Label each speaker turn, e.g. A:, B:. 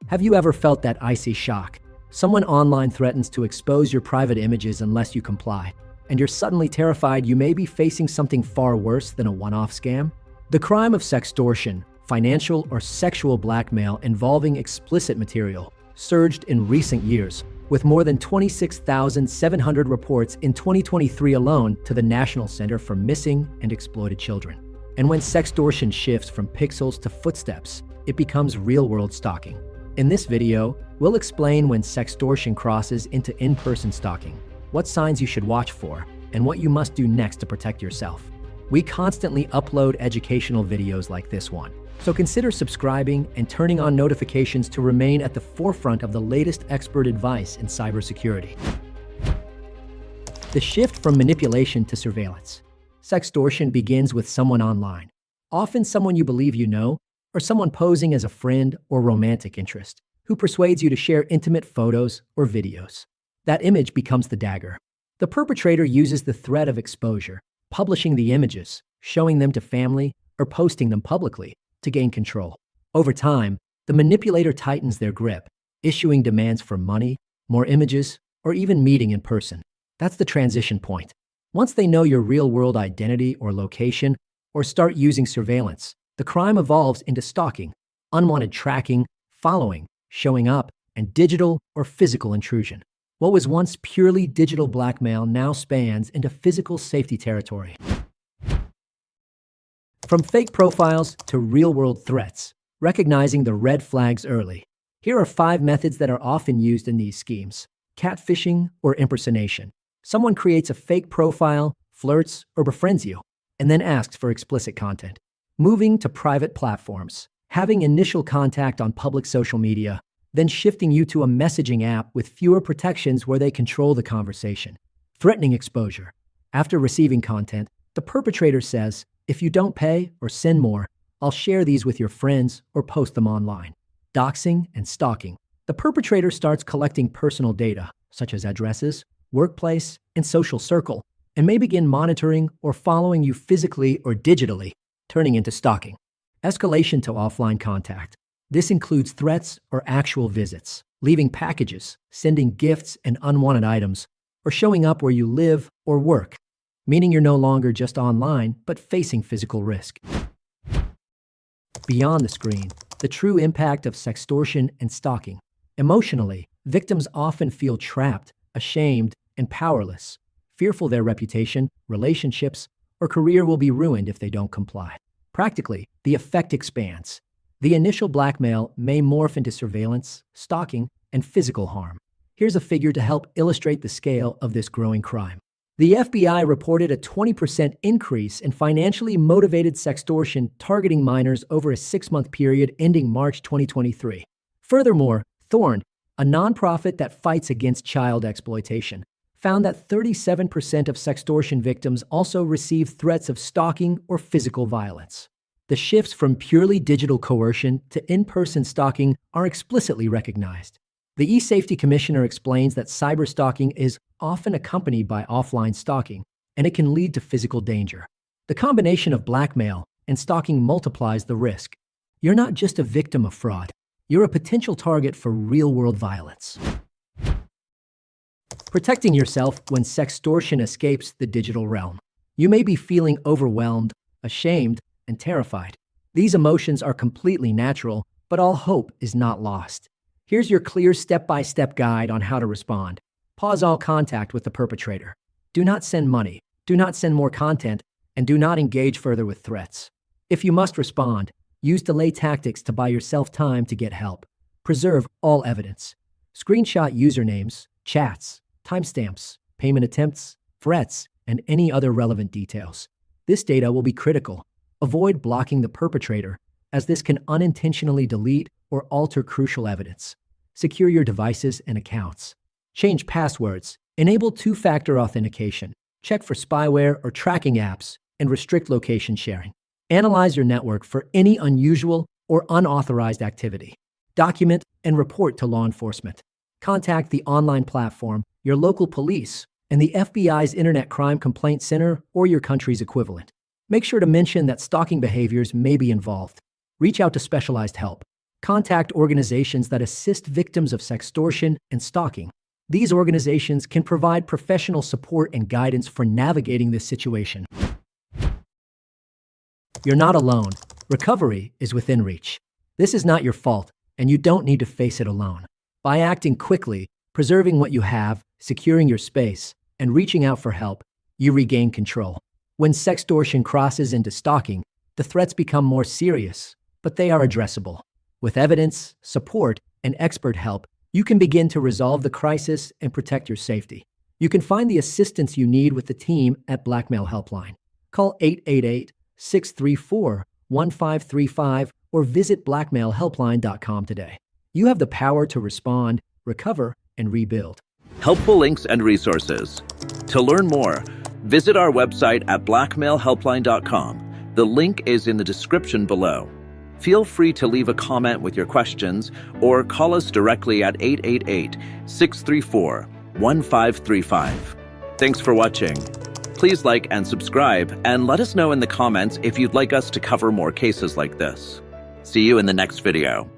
A: Have you ever felt that icy shock? Someone online threatens to expose your private images unless you comply, and you're suddenly terrified you may be facing something far worse than a one-off scam? The crime of sextortion, financial or sexual blackmail involving explicit material, surged in recent years, with more than 26,700 reports in 2023 alone to the National Center for Missing and Exploited Children. And when sextortion shifts from pixels to footsteps, it becomes real-world stalking. In this video, we'll explain when sextortion crosses into in-person stalking, what signs you should watch for, and what you must do next to protect yourself. We constantly upload educational videos like this one, so consider subscribing and turning on notifications to remain at the forefront of the latest expert advice in cybersecurity. The shift from manipulation to surveillance. Sextortion begins with someone online, often someone you believe you know, or someone posing as a friend or romantic interest, who persuades you to share intimate photos or videos. That image becomes the dagger. The perpetrator uses the threat of exposure, publishing the images, showing them to family, or posting them publicly to gain control. Over time, the manipulator tightens their grip, issuing demands for money, more images, or even meeting in person. That's the transition point. Once they know your real-world identity or location, or start using surveillance, the crime evolves into stalking, unwanted tracking, following, showing up, and digital or physical intrusion. What was once purely digital blackmail now spans into physical safety territory. From fake profiles to real-world threats, recognizing the red flags early. Here are 5 methods that are often used in these schemes. Catfishing or impersonation. Someone creates a fake profile, flirts, or befriends you, and then asks for explicit content. Moving to private platforms. Having initial contact on public social media, then shifting you to a messaging app with fewer protections where they control the conversation. Threatening exposure. After receiving content, the perpetrator says, "If you don't pay or send more, I'll share these with your friends or post them online." Doxing and stalking. The perpetrator starts collecting personal data, such as addresses, workplace, and social circle, and may begin monitoring or following you physically or digitally, turning into stalking. Escalation to offline contact. This includes threats or actual visits, leaving packages, sending gifts and unwanted items, or showing up where you live or work, meaning you're no longer just online, but facing physical risk. Beyond the screen, the true impact of sextortion and stalking. Emotionally, victims often feel trapped, ashamed, and powerless, fearful their reputation, relationships, or career will be ruined if they don't comply. Practically, the effect expands. The initial blackmail may morph into surveillance, stalking, and physical harm. Here's a figure to help illustrate the scale of this growing crime. The FBI reported a 20% increase in financially motivated sextortion targeting minors over a 6-month period ending March 2023. Furthermore, Thorn, a nonprofit that fights against child exploitation, found that 37% of sextortion victims also receive threats of stalking or physical violence. The shifts from purely digital coercion to in-person stalking are explicitly recognized. The E-Safety Commissioner explains that cyberstalking is often accompanied by offline stalking, and it can lead to physical danger. The combination of blackmail and stalking multiplies the risk. You're not just a victim of fraud, you're a potential target for real-world violence. Protecting yourself when sextortion escapes the digital realm. You may be feeling overwhelmed, ashamed, and terrified. These emotions are completely natural, but all hope is not lost. Here's your clear step-by-step guide on how to respond. Pause all contact with the perpetrator. Do not send money, do not send more content, and do not engage further with threats. If you must respond, use delay tactics to buy yourself time to get help. Preserve all evidence. Screenshot usernames, chats, timestamps, payment attempts, threats, and any other relevant details. This data will be critical. Avoid blocking the perpetrator, as this can unintentionally delete or alter crucial evidence. Secure your devices and accounts. Change passwords. Enable 2-factor authentication. Check for spyware or tracking apps, and restrict location sharing. Analyze your network for any unusual or unauthorized activity. Document and report to law enforcement. Contact the online platform, your local police, and the FBI's Internet Crime Complaint Center or your country's equivalent. Make sure to mention that stalking behaviors may be involved. Reach out to specialized help. Contact organizations that assist victims of sextortion and stalking. These organizations can provide professional support and guidance for navigating this situation. You're not alone. Recovery is within reach. This is not your fault, and you don't need to face it alone. By acting quickly, preserving what you have, securing your space, and reaching out for help, you regain control. When sextortion crosses into stalking, the threats become more serious, but they are addressable. With evidence, support, and expert help, you can begin to resolve the crisis and protect your safety. You can find the assistance you need with the team at Blackmail.HelpLine. Call 888-634-1535 or visit blackmailhelpline.com today. You have the power to respond, recover, and rebuild.
B: Helpful links and resources. To learn more, visit our website at blackmailhelpline.com. The link is in the description below. Feel free to leave a comment with your questions or call us directly at 888-634-1535. Thanks for watching. Please like and subscribe, and let us know in the comments if you'd like us to cover more cases like this. See you in the next video.